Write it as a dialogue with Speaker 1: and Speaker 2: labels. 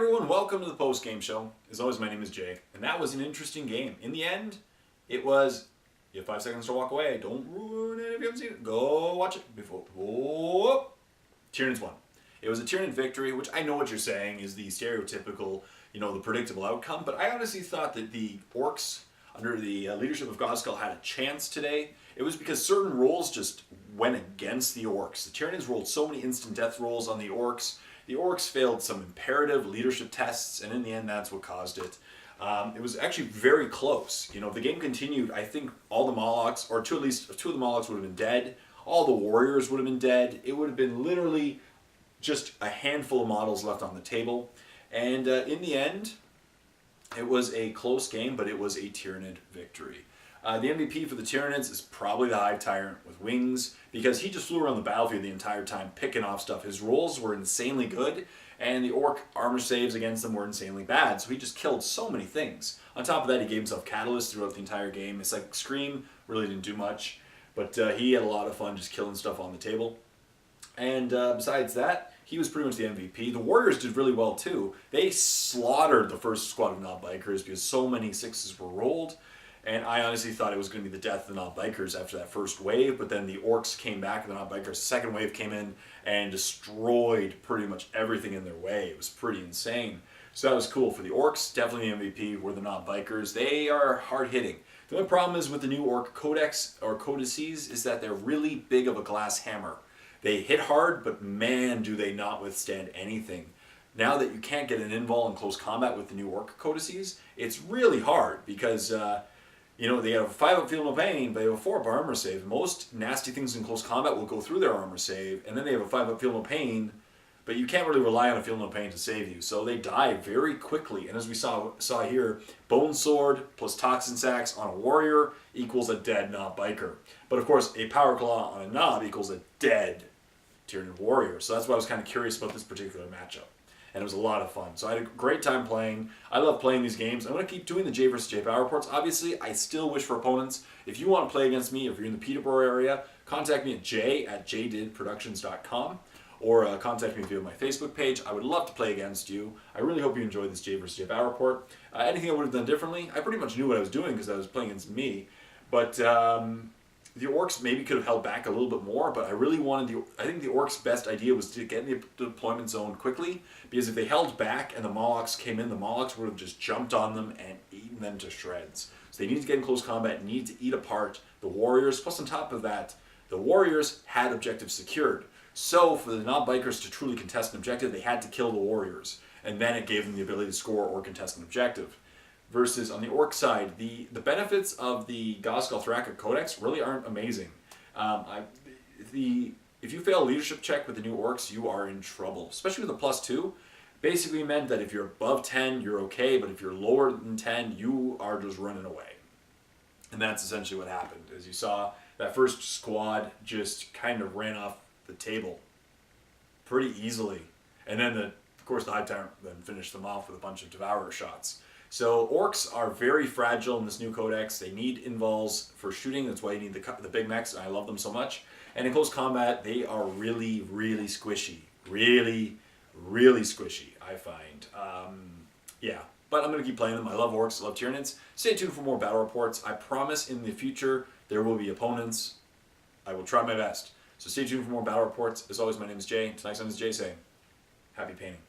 Speaker 1: everyone, welcome to the post-game show. As always, my name is Jay, and that was an interesting game. In the end, it was, you have 5 seconds to walk away. Don't ruin it if you haven't seen it. Go watch it before. Whoa. Tyranids won. It was a Tyranid victory, which I know what you're saying is the stereotypical, the predictable outcome, but I honestly thought that the Orcs, under the leadership of Godskull, had a chance today. It was because certain rolls just went against the Orcs. The Tyranids rolled so many instant death rolls on the Orcs. The Orcs failed some imperative leadership tests, and in the end, that's what caused it. It was actually very close. If the game continued, I think all the Molochs, or at least two of the Molochs would have been dead. All the Warriors would have been dead. It would have been literally just a handful of models left on the table. And in the end, it was a close game, but it was a Tyranid victory. The MVP for the Tyranids is probably the Hive Tyrant with wings, because he just flew around the battlefield the entire time picking off stuff. His rolls were insanely good, and the Orc armor saves against them were insanely bad, so he just killed so many things. On top of that, he gave himself Catalyst throughout the entire game. It's like Scream really didn't do much, but he had a lot of fun just killing stuff on the table. And besides that, he was pretty much the MVP. The Warriors did really well too. They slaughtered the first squad of Knob-Bikers because so many 6s were rolled. And I honestly thought it was going to be the death of the Knob-Bikers after that first wave, but then the Orcs came back and the Knob-Bikers' second wave came in and destroyed pretty much everything in their way. It was pretty insane. So that was cool. For the Orcs, definitely the MVP were the Knob-Bikers. They are hard-hitting. The only problem is with the new Orc Codex, or Codices, is that they're really big of a glass hammer. They hit hard, but man, do they not withstand anything. Now that you can't get an invul in close combat with the new Orc Codices, it's really hard because they have a 5-up Feel No Pain, but they have a 4-up armor save. Most nasty things in close combat will go through their armor save, and then they have a 5-up Feel No Pain, but you can't really rely on a Feel No Pain to save you. So they die very quickly, and as we saw here, Bone Sword plus Toxin Sacs on a Warrior equals a dead Knob-Biker. But of course, a Power Claw on a Knob equals a dead Tyranid Warrior. So that's why I was kind of curious about this particular matchup. And it was a lot of fun. So I had a great time playing. I love playing these games. I'm going to keep doing the J vs. J Battle Reports. Obviously, I still wish for opponents. If you want to play against me, if you're in the Peterborough area, contact me at j@jdidproductions.com or contact me via my Facebook page. I would love to play against you. I really hope you enjoyed this J vs. J Battle Report. Anything I would have done differently, I pretty much knew what I was doing because I was playing against me. But the Orcs maybe could have held back a little bit more, but I really wanted I think the Orcs' best idea was to get in the deployment zone quickly, because if they held back and the Molochs came in, the Molochs would have just jumped on them and eaten them to shreds. So they needed to get in close combat, needed to eat apart the Warriors, plus on top of that, the Warriors had objectives secured. So for the Knob-Bikers to truly contest an objective, they had to kill the Warriors, and then it gave them the ability to score or contest an objective. Versus on the Orc side, the benefits of the Godskull Thraka Codex really aren't amazing. If you fail a leadership check with the new Orcs, you are in trouble, especially with the +2. Basically meant that if you're above 10, you're okay, but if you're lower than 10, you are just running away. And that's essentially what happened. As you saw, that first squad just kind of ran off the table pretty easily. And then, of course, the Hive Tyrant then finished them off with a bunch of Devourer shots. So Orcs are very fragile in this new codex. They need invuls for shooting. That's why you need the big mechs. I love them so much. And in close combat, they are really, really squishy. Really, really squishy, I find. Yeah, but I'm going to keep playing them. I love Orcs. I love Tyranids. Stay tuned for more battle reports. I promise in the future there will be opponents. I will try my best. So stay tuned for more battle reports. As always, my name is Jay. Tonight's name is Jay saying, happy painting.